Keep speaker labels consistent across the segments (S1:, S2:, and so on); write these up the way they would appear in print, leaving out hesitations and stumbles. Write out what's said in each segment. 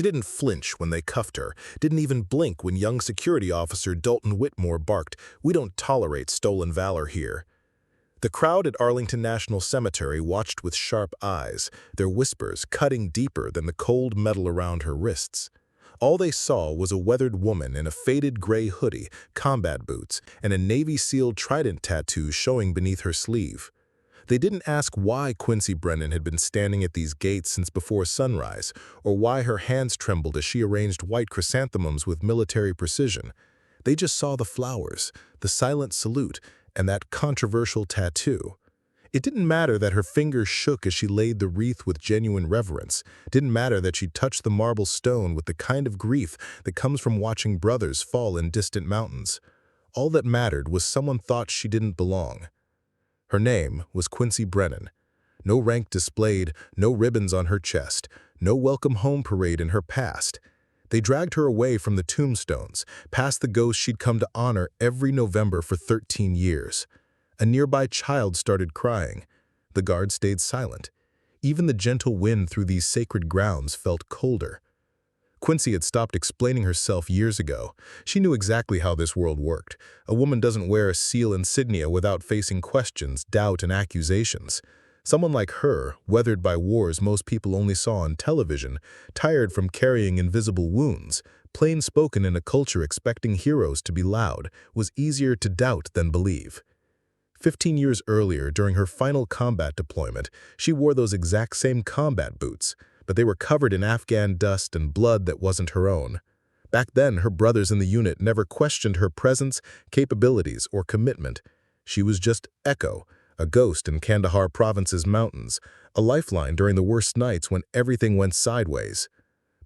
S1: She didn't flinch when they cuffed her, didn't even blink when young security officer Dalton Whitmore barked, "We don't tolerate stolen valor here." The crowd at Arlington National Cemetery watched with sharp eyes, their whispers cutting deeper than the cold metal around her wrists. All they saw was a weathered woman in a faded gray hoodie, combat boots, and a Navy SEAL trident tattoo showing beneath her sleeve. They didn't ask why Quincy Brennan had been standing at these gates since before sunrise, or why her hands trembled as she arranged white chrysanthemums with military precision. They just saw the flowers, the silent salute, and that controversial tattoo. It didn't matter that her fingers shook as she laid the wreath with genuine reverence. It didn't matter that she touched the marble stone with the kind of grief that comes from watching brothers fall in distant mountains. All that mattered was someone thought she didn't belong. Her name was Quincy Brennan. No rank displayed, no ribbons on her chest, no welcome home parade in her past. They dragged her away from the tombstones, past the ghost she'd come to honor every November for 13 years. A nearby child started crying. The guard stayed silent. Even the gentle wind through these sacred grounds felt colder. Quincy had stopped explaining herself years ago. She knew exactly how this world worked. A woman doesn't wear a SEAL insignia without facing questions, doubt, and accusations. Someone like her, weathered by wars most people only saw on television, tired from carrying invisible wounds, plain-spoken in a culture expecting heroes to be loud, was easier to doubt than believe. 15 years earlier, during her final combat deployment, she wore those exact same combat boots, but they were covered in Afghan dust and blood that wasn't her own. Back then, her brothers in the unit never questioned her presence, capabilities, or commitment. She was just Echo, a ghost in Kandahar Province's mountains, a lifeline during the worst nights when everything went sideways.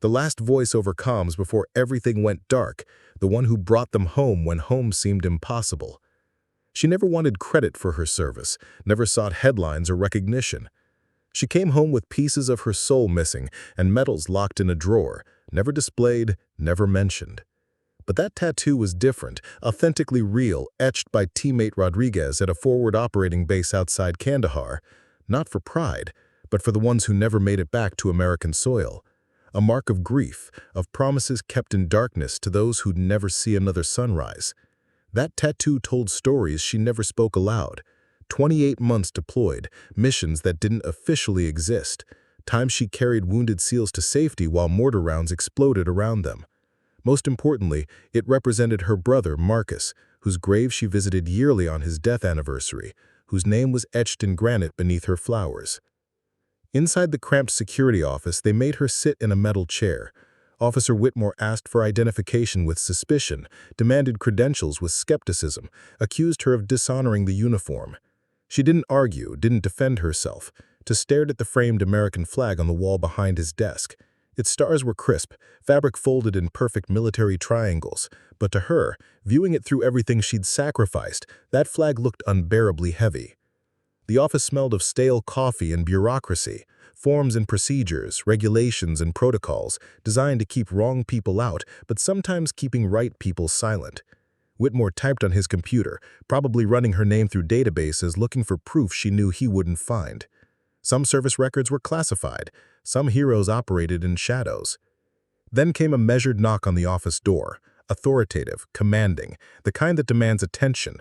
S1: The last voice over comms before everything went dark, the one who brought them home when home seemed impossible. She never wanted credit for her service, never sought headlines or recognition. She came home with pieces of her soul missing and medals locked in a drawer, never displayed, never mentioned. But that tattoo was different, authentically real, etched by teammate Rodriguez at a forward operating base outside Kandahar, not for pride, but for the ones who never made it back to American soil. A mark of grief, of promises kept in darkness to those who'd never see another sunrise. That tattoo told stories she never spoke aloud. 28 months deployed, missions that didn't officially exist, times she carried wounded SEALs to safety while mortar rounds exploded around them. Most importantly, it represented her brother, Marcus, whose grave she visited yearly on his death anniversary, whose name was etched in granite beneath her flowers. Inside the cramped security office, they made her sit in a metal chair. Officer Whitmore asked for identification with suspicion, demanded credentials with skepticism, accused her of dishonoring the uniform. She didn't argue, didn't defend herself, just stared at the framed American flag on the wall behind his desk. Its stars were crisp, fabric folded in perfect military triangles, but to her, viewing it through everything she'd sacrificed, that flag looked unbearably heavy. The office smelled of stale coffee and bureaucracy, forms and procedures, regulations and protocols, designed to keep wrong people out, but sometimes keeping right people silent. Whitmore typed on his computer, probably running her name through databases looking for proof she knew he wouldn't find. Some service records were classified, some heroes operated in shadows. Then came a measured knock on the office door, authoritative, commanding, the kind that demands attention.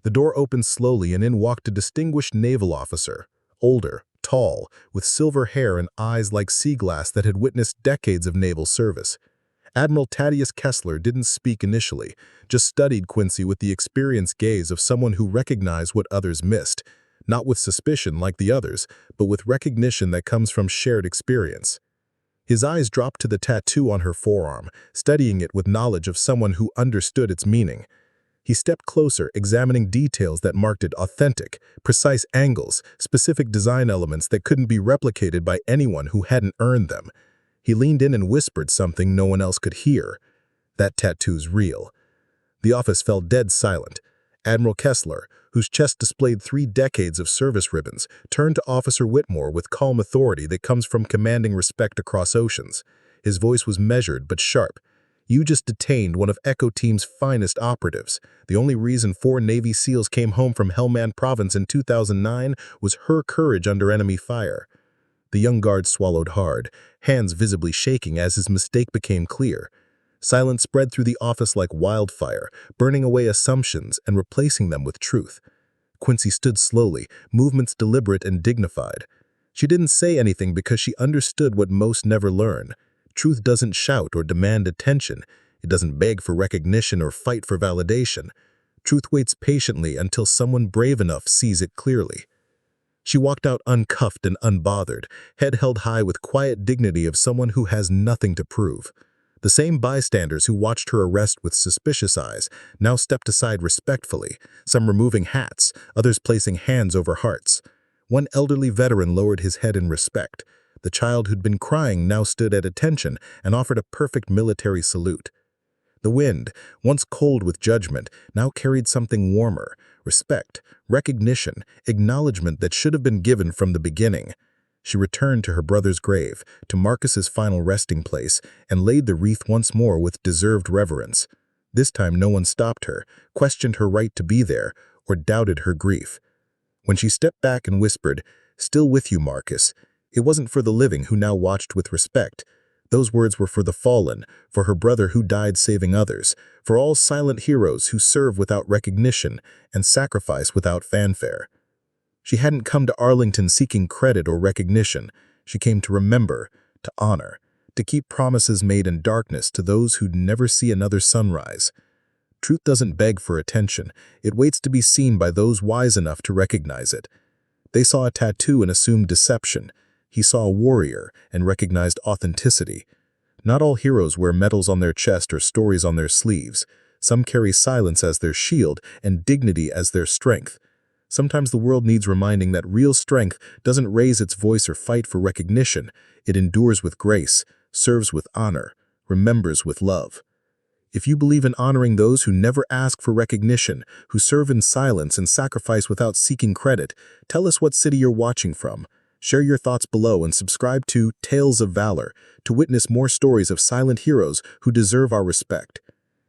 S1: The door opened slowly and in walked a distinguished naval officer, older, tall, with silver hair and eyes like sea glass that had witnessed decades of naval service. Admiral Thaddeus Kessler didn't speak initially, just studied Quincy with the experienced gaze of someone who recognized what others missed, not with suspicion like the others, but with recognition that comes from shared experience. His eyes dropped to the tattoo on her forearm, studying it with knowledge of someone who understood its meaning. He stepped closer, examining details that marked it authentic, precise angles, specific design elements that couldn't be replicated by anyone who hadn't earned them. He leaned in and whispered something no one else could hear. "That tattoo's real." The office fell dead silent. Admiral Kessler, whose chest displayed 3 decades of service ribbons, turned to Officer Whitmore with calm authority that comes from commanding respect across oceans. His voice was measured but sharp. "You just detained one of Echo Team's finest operatives. The only reason 4 Navy SEALs came home from Helmand Province in 2009 was her courage under enemy fire." The young guard swallowed hard, hands visibly shaking as his mistake became clear. Silence spread through the office like wildfire, burning away assumptions and replacing them with truth. Quincy stood slowly, movements deliberate and dignified. She didn't say anything because she understood what most never learn. Truth doesn't shout or demand attention. It doesn't beg for recognition or fight for validation. Truth waits patiently until someone brave enough sees it clearly. She walked out uncuffed and unbothered, head held high with quiet dignity of someone who has nothing to prove. The same bystanders who watched her arrest with suspicious eyes now stepped aside respectfully, some removing hats, others placing hands over hearts. One elderly veteran lowered his head in respect. The child who'd been crying now stood at attention and offered a perfect military salute. The wind, once cold with judgment, now carried something warmer: respect, recognition, acknowledgement that should have been given from the beginning. She returned to her brother's grave, to Marcus's final resting place, and laid the wreath once more with deserved reverence. This time no one stopped her, questioned her right to be there, or doubted her grief. When she stepped back and whispered, "Still with you, Marcus," it wasn't for the living who now watched with respect. Those words were for the fallen, for her brother who died saving others, for all silent heroes who serve without recognition and sacrifice without fanfare. She hadn't come to Arlington seeking credit or recognition. She came to remember, to honor, to keep promises made in darkness to those who'd never see another sunrise. Truth doesn't beg for attention. It waits to be seen by those wise enough to recognize it. They saw a tattoo and assumed deception. He saw a warrior and recognized authenticity. Not all heroes wear medals on their chest or stories on their sleeves. Some carry silence as their shield and dignity as their strength. Sometimes the world needs reminding that real strength doesn't raise its voice or fight for recognition. It endures with grace, serves with honor, remembers with love. If you believe in honoring those who never ask for recognition, who serve in silence and sacrifice without seeking credit, tell us what city you're watching from. Share your thoughts below and subscribe to Tales of Valor to witness more stories of silent heroes who deserve our respect.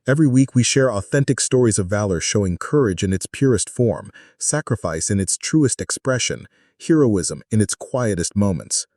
S1: Every week we share authentic stories of valor showing courage in its purest form, sacrifice in its truest expression, heroism in its quietest moments.